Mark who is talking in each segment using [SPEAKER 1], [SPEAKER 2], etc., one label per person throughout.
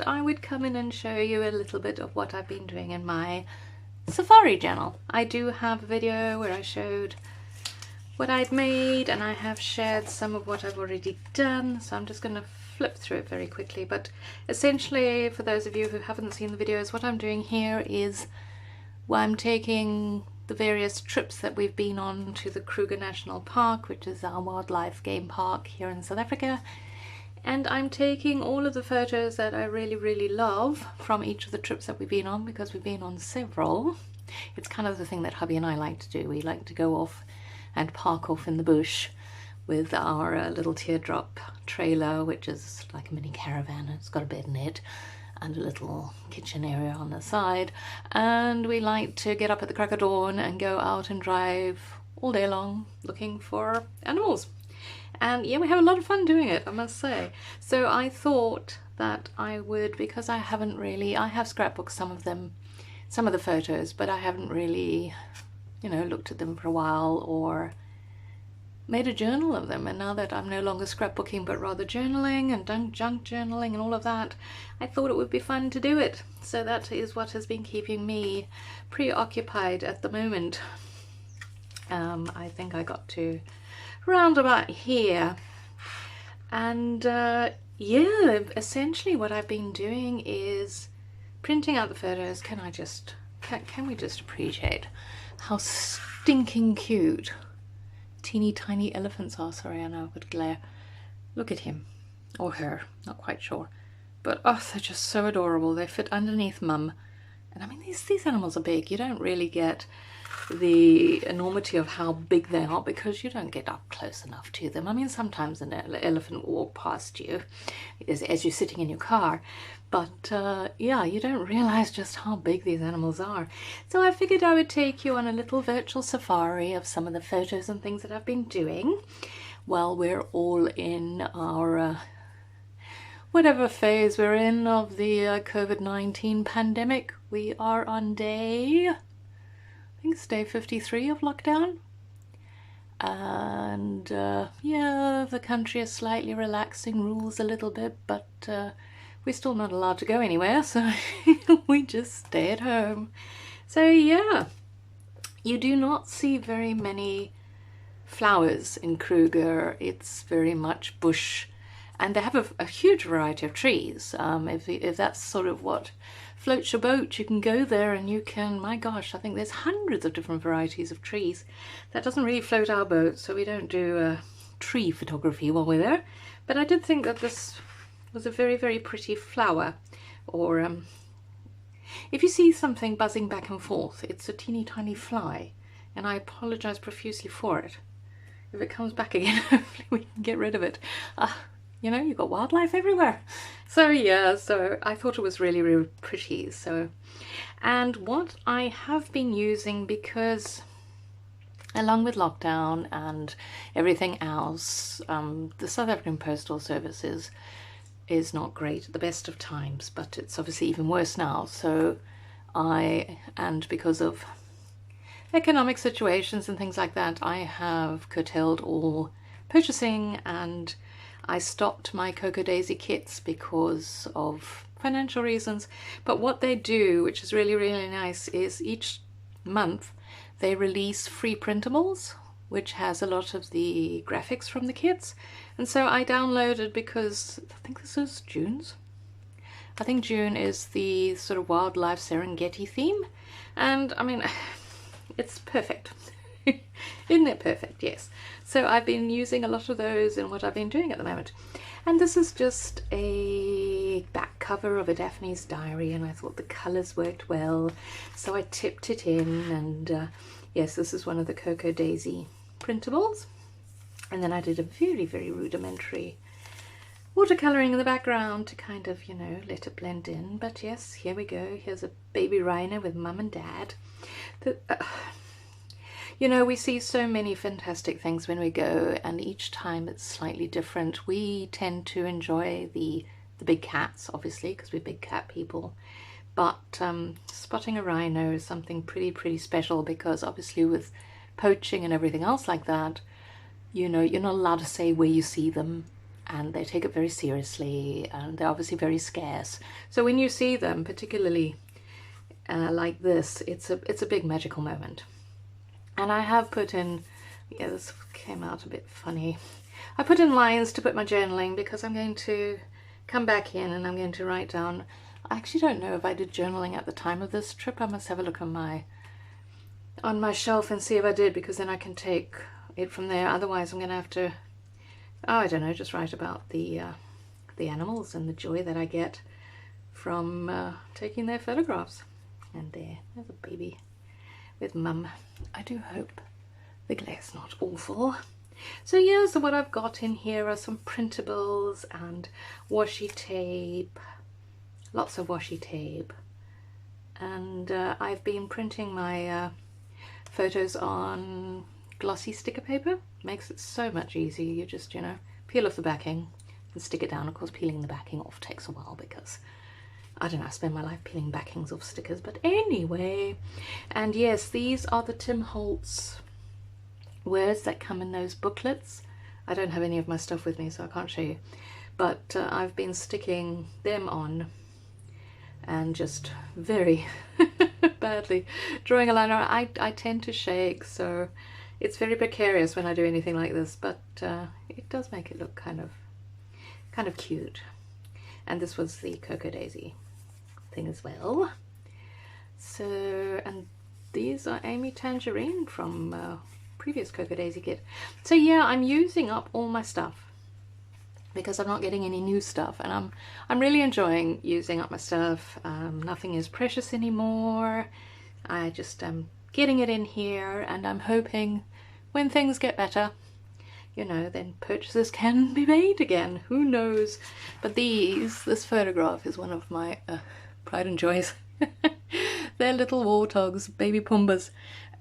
[SPEAKER 1] I would come in and show you a little bit of what I've been doing in my safari journal. I do have a video where I showed what I'd made, and I have shared some of what I've already done, so I'm just going to flip through it very quickly. But essentially, for those of you who haven't seen the videos, what I'm doing here is I'm taking the various trips that we've been on to the Kruger National Park, which is our wildlife game park here in South Africa, and I'm taking all of the photos that I really love from each of the trips that we've been on, because we've been on several. It's kind of the thing that hubby and I like to do. We like to go off and park off in the bush with our little teardrop trailer, which is like a mini caravan. It's got a bed in it and a little kitchen area on the side, and we like to get up at the crack of dawn and go out and drive all day long looking for animals. And yeah, we have a lot of fun doing it, I must say. So I thought that I would, because I have scrapbooked some of them, some of the photos, but I haven't really, you know, looked at them for a while or made a journal of them. And now that I'm no longer scrapbooking but rather journaling and junk journaling and all of that, I thought it would be fun to do it. So that is what has been keeping me preoccupied at the moment. I think I got to round about here, and yeah, essentially what I've been doing is printing out the photos. Can we just appreciate how stinking cute teeny tiny elephants are? Sorry, I know I would glare. Look at him, or her, not quite sure, but oh, they're just so adorable. They fit underneath mum, and I mean these animals are big. You don't really get the enormity of how big they are because you don't get up close enough to them. I mean, sometimes an elephant will walk past you as you're sitting in your car, but yeah, you don't realize just how big these animals are. So I figured I would take you on a little virtual safari of some of the photos and things that I've been doing while we're all in our whatever phase we're in of the COVID-19 pandemic. We are on day, I think it's day 53 of lockdown, and yeah, the country is slightly relaxing rules a little bit, but we're still not allowed to go anywhere, so we just stay at home. So yeah, you do not see very many flowers in Kruger. It's very much bush, and they have a huge variety of trees. If that's sort of what floats your boat, you can go there and you can, my gosh, I think there's hundreds of different varieties of trees. That doesn't really float our boat, so we don't do tree photography while we're there. But I did think that this was a very pretty flower. Or if you see something buzzing back and forth, it's a teeny tiny fly, and I apologize profusely for it. If it comes back again, hopefully we can get rid of it. You know, you've got wildlife everywhere. So yeah, so I thought it was really pretty. So, and what I have been using, because along with lockdown and everything else, the South African Postal Service is not great at the best of times, but it's obviously even worse now. So and because of economic situations and things like that, I have curtailed all purchasing, and I stopped my Cocoa Daisy kits because of financial reasons. But what they do, which is really nice, is each month they release free printables, which has a lot of the graphics from the kits. And so I downloaded, because I think this is June's. I think June is the sort of wildlife Serengeti theme, and I mean, it's perfect. Isn't it perfect? Yes. So I've been using a lot of those in what I've been doing at the moment. And this is just a back cover of a Daphne's diary, and I thought the colours worked well, so I tipped it in. And yes, this is one of the Cocoa Daisy printables. And then I did a very rudimentary watercolouring in the background to kind of, you know, let it blend in. But yes, here we go. Here's a baby rhino with mum and dad. You know, we see so many fantastic things when we go, and each time it's slightly different. We tend to enjoy the big cats, obviously, because we're big cat people. But spotting a rhino is something pretty special, because obviously with poaching and everything else like that, you know, you're not allowed to say where you see them, and they take it very seriously, and they're obviously very scarce. So when you see them, particularly like this, it's a big magical moment. And I have put in, yeah, this came out a bit funny. I put in lines to put my journaling, because I'm going to come back in and I'm going to write down. I actually don't know if I did journaling at the time of this trip. I must have a look on my shelf and see if I did, because then I can take it from there. Otherwise I'm going to have to, oh, I don't know, just write about the animals and the joy that I get from taking their photographs. And there's a baby with mum. I do hope the glare's not awful. So yeah, so what I've got in here are some printables and washi tape, lots of washi tape, and I've been printing my photos on glossy sticker paper. Makes it so much easier. You just, you know, peel off the backing and stick it down. Of course, peeling the backing off takes a while, because I don't know, I spend my life peeling backings off stickers, but anyway. And yes, these are the Tim Holtz words that come in those booklets. I don't have any of my stuff with me, so I can't show you, but I've been sticking them on and just very badly drawing a line. I tend to shake, so it's very precarious when I do anything like this, but it does make it look kind of cute. And this was the Cocoa Daisy thing as well. So, and these are Amy Tangerine from previous Cocoa Daisy kit. So yeah, I'm using up all my stuff because I'm not getting any new stuff, and I'm really enjoying using up my stuff. Nothing is precious anymore. I just am getting it in here, and I'm hoping when things get better, you know, then purchases can be made again. Who knows? But this photograph is one of my pride and joys. They're little warthogs, baby Pumbas,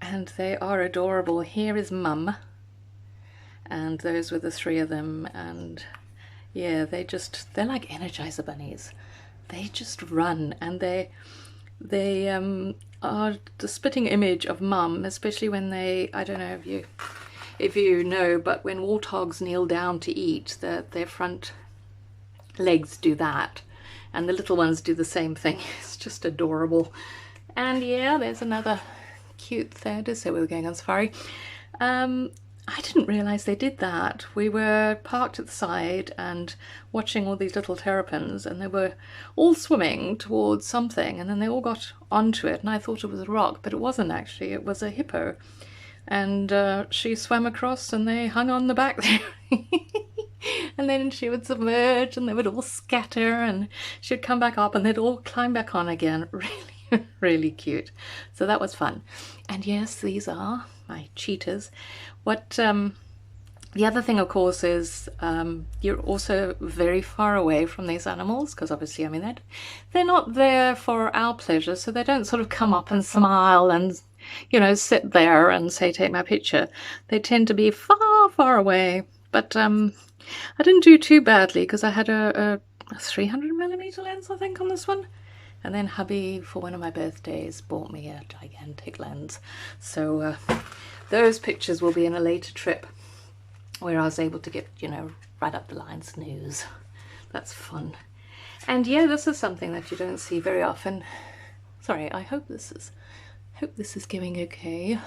[SPEAKER 1] and they are adorable. Here is Mum, and those were the three of them, and yeah, they're like Energizer bunnies. They just run, and they are the spitting image of Mum, especially when they, I don't know if you know, but when warthogs kneel down to eat, their front legs do that, and the little ones do the same thing. It's just adorable. And yeah, there's another cute thing. To say we were going on safari. I didn't realize they did that. We were parked at the side and watching all these little terrapins, and they were all swimming towards something, and then they all got onto it, and I thought it was a rock, but it wasn't actually. It was a hippo. And she swam across, and they hung on the back there. And then she would submerge, and they would all scatter, and she'd come back up, and they'd all climb back on again. Really, really cute. So that was fun. And yes, these are my cheetahs. What the other thing, of course, is you're also very far away from these animals, because obviously, I mean, they're not there for our pleasure, so they don't sort of come up and smile and, you know, sit there and say, take my picture. They tend to be far, far away. But I didn't do too badly, because I had a 300mm lens, I think, on this one. And then hubby, for one of my birthdays, bought me a gigantic lens. So those pictures will be in a later trip where I was able to get, you know, right up the line snooze. That's fun. And yeah, this is something that you don't see very often. Sorry, I hope this is going okay.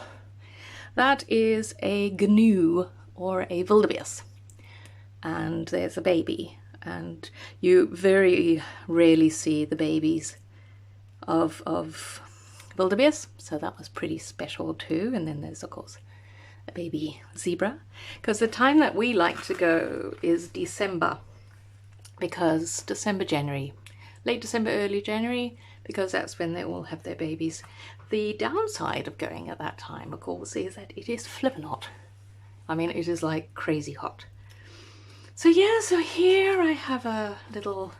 [SPEAKER 1] That is a gnu, or a wildebeest. And there's a baby. And you very rarely see the babies of wildebeest, so that was pretty special too. And then there's, of course, a baby zebra, because the time that we like to go is December, because January, late December, early January, because that's when they all have their babies. The downside of going at that time, of course, is that it is flippin' hot. I mean, it is like crazy hot. So yeah, so here I have a little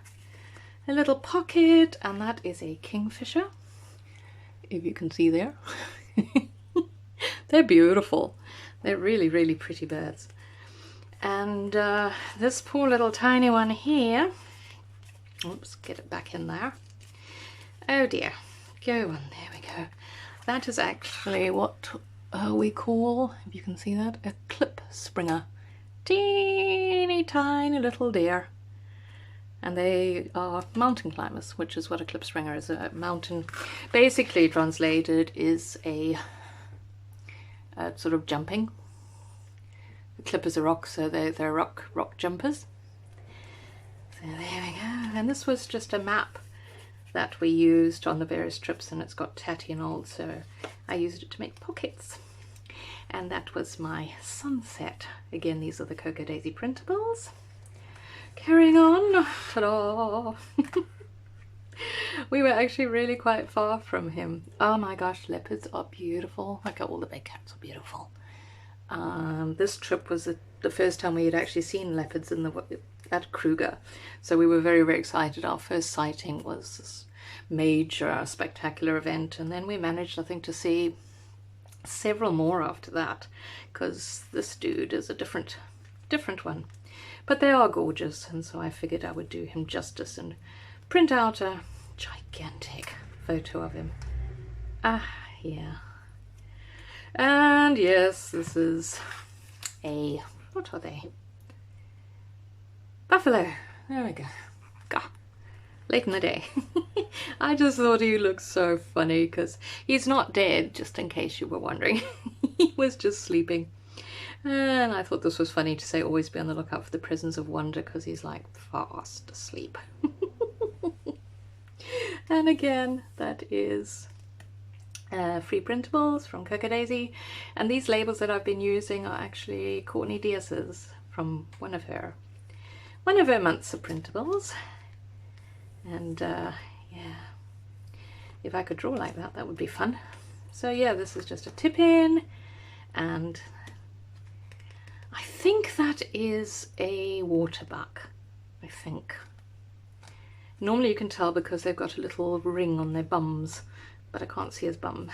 [SPEAKER 1] pocket, and that is a kingfisher, if you can see there. They're beautiful. They're really, really pretty birds. And this poor little tiny one here, oops, get it back in there. Oh dear, go on, there we go. That is actually what we call, if you can see that, a clip springer. teeny tiny little deer. And they are mountain climbers, which is what a klipspringer is. A mountain, basically translated, is a sort of jumping. The klip is a rock, so they're rock jumpers. So there we go. And this was just a map that we used on the various trips, and it's got tatty and all, so I used it to make pockets. And that was my sunset. Again, these are the Cocoa Daisy printables. Carrying on, ta-da! We were actually really quite far from him. Oh my gosh, leopards are beautiful. Like all the big cats are beautiful. This trip was the first time we had actually seen leopards at Kruger, so we were very, very excited. Our first sighting was this major, spectacular event, and then we managed, I think, to see several more after that, because this dude is a different one. But they are gorgeous, and so I figured I would do him justice and print out a gigantic photo of him. Yeah. And yes, this is a, what are they? Buffalo. There we go. Gah. Late in the day. I just thought he looked so funny because he's not dead, just in case you were wondering. He was just sleeping. And I thought this was funny to say always be on the lookout for the presence of wonder, because he's like fast asleep. And again, that is free printables from Cocoa Daisy. And these labels that I've been using are actually Courtney Diaz's from one of her months of printables. And yeah, if I could draw like that, that would be fun. So yeah, this is just a tip in, and I think that is a Waterbuck, I think. Normally you can tell because they've got a little ring on their bums, but I can't see his bum.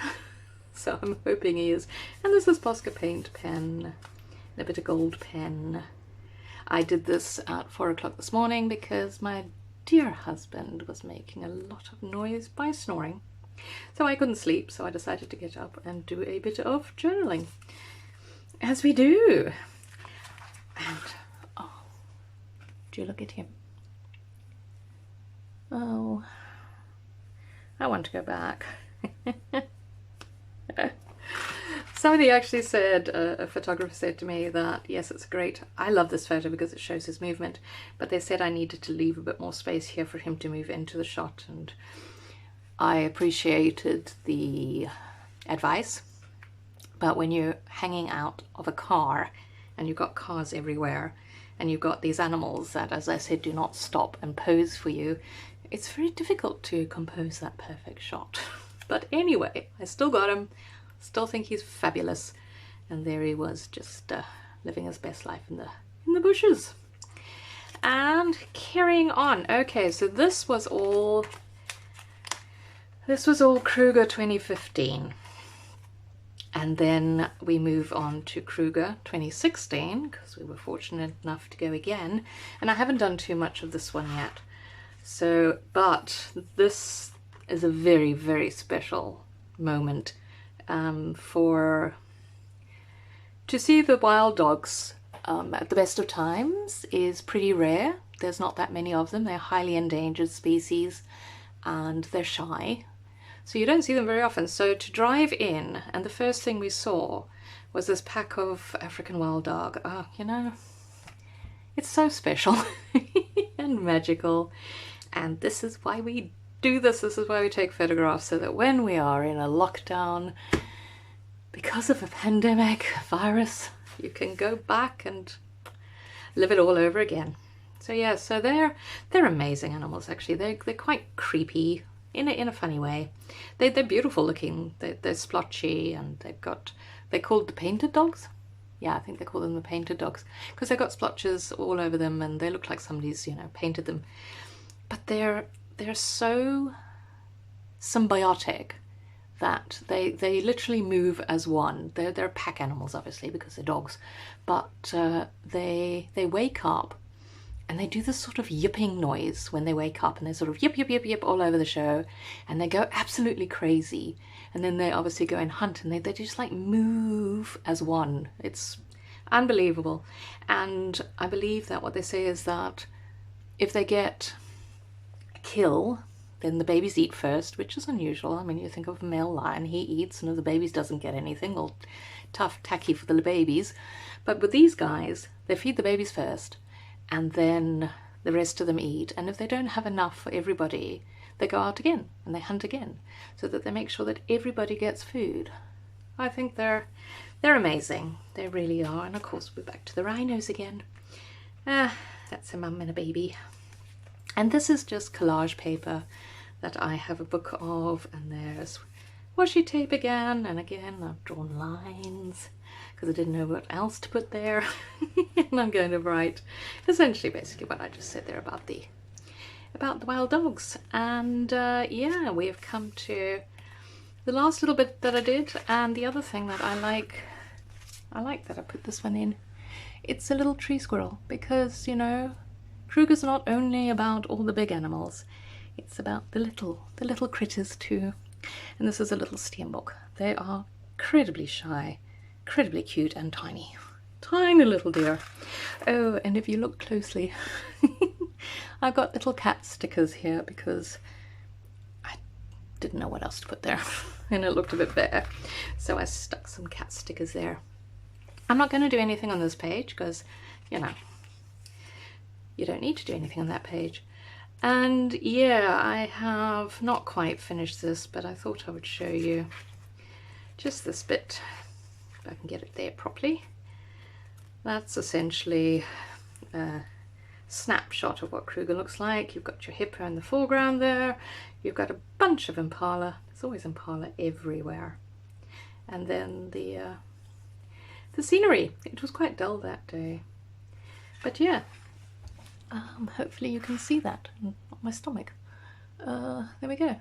[SPEAKER 1] So I'm hoping he is. And this is Posca paint pen, and a bit of gold pen. I did this at 4 o'clock this morning because my dear husband was making a lot of noise by snoring. So I couldn't sleep, so I decided to get up and do a bit of journaling. As we do. And, oh, do you look at him? Oh, I want to go back. Somebody actually said, a photographer said to me that, yes, it's great. I love this photo because it shows his movement, but they said I needed to leave a bit more space here for him to move into the shot, and I appreciated the advice. But when you're hanging out of a car and you've got cars everywhere and you've got these animals that, as I said, do not stop and pose for you, it's very difficult to compose that perfect shot. But anyway, I still got him, still think he's fabulous, and there he was, just living his best life in the bushes. And carrying on. Okay, so this was all Kruger 2015. And then we move on to Kruger 2016, because we were fortunate enough to go again. And I haven't done too much of this one yet. So, but this is a very, very special moment to see the wild dogs at the best of times is pretty rare. There's not that many of them. They're highly endangered species and they're shy. So you don't see them very often. So to drive in, and the first thing we saw was this pack of African wild dog. Oh, you know, it's so special and magical. And this is why we do this. This is why we take photographs, so that when we are in a lockdown because of a pandemic virus, you can go back and live it all over again. So yeah, so they're amazing animals. Actually, they're quite creepy in a funny way. They're beautiful looking. They're splotchy, and they're called the painted dogs. Yeah, I think they call them the painted dogs because they've got splotches all over them, and they look like somebody's, you know, painted them. But they're so symbiotic that they literally move as one. They're pack animals, obviously, because they're dogs, but they wake up and they do this sort of yipping noise when they wake up, and they sort of yip yip yip yip all over the show, and they go absolutely crazy. And then they obviously go and hunt, and they just like move as one. It's Unbelievable. And I believe that what they say is that if they get a kill, then the babies eat first, which is unusual. I mean, you think of a male lion, he eats, and if the babies doesn't get anything, well, tough tacky for the babies. But with these guys, they feed the babies first, and then the rest of them eat. And if they don't have enough for everybody, they go out again and they hunt again, so that they make sure that everybody gets food. I think they're amazing. They really are. And of course, we're back to the rhinos again. That's a mum and a baby. And this is just collage paper that I have a book of, and there's washi tape again, and again I've drawn lines because I didn't know what else to put there. And I'm going to write essentially basically what I just said there about the wild dogs. And yeah, we have come to the last little bit that I did. And the other thing that I like that I put this one in, it's a little tree squirrel, because, you know, Kruger's not only about all the big animals, it's about the little critters too. And this is a little steenbok. They are incredibly shy, incredibly cute, and tiny. Tiny little dear. Oh, and if you look closely, I've got little cat stickers here because I didn't know what else to put there and it looked a bit bare. So I stuck some cat stickers there. I'm not going to do anything on this page because, you know, you don't need to do anything on that page. And yeah, I have not quite finished this, but I thought I would show you just this bit, if I can get it there properly. That's essentially a snapshot of what Kruger looks like. You've got your hippo in the foreground there. You've got a bunch of impala. There's always impala everywhere. And then the scenery. It was quite dull that day. But yeah, hopefully you can see that on my stomach. There we go.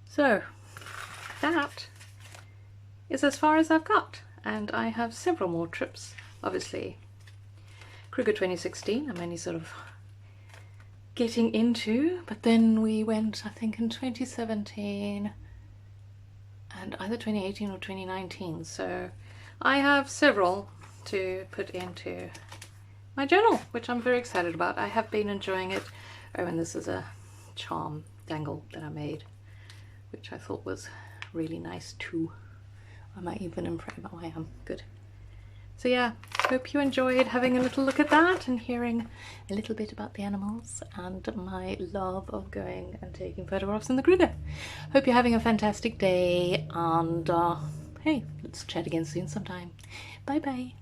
[SPEAKER 1] So that is as far as I've got, and I have several more trips. Obviously Kruger 2016 I'm only sort of getting into, but then we went, I think, in 2017 and either 2018 or 2019, so I have several to put into my journal, which I'm very excited about. I have been enjoying it. Oh, and this is a charm dangle that I made, which I thought was really nice too. I might even imprint. Oh, I am. Good. So yeah, hope you enjoyed having a little look at that and hearing a little bit about the animals and my love of going and taking photographs in the Kruger. Hope you're having a fantastic day, and hey, let's chat again soon sometime. Bye bye.